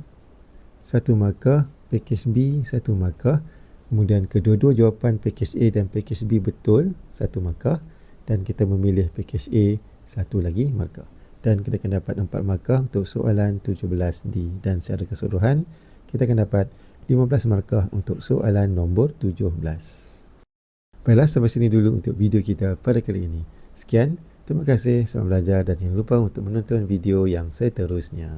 1 markah, package B 1 markah. Kemudian kedua-dua jawapan package A dan package B betul, 1 markah. Dan kita memilih package A 1 lagi markah. Dan kita akan dapat 4 markah untuk soalan 17D. Dan secara keseluruhan, kita akan dapat 15 markah untuk soalan nombor 17. Baiklah, sampai sini dulu untuk video kita pada kali ini. Sekian, terima kasih, selamat belajar dan jangan lupa untuk menonton video yang seterusnya.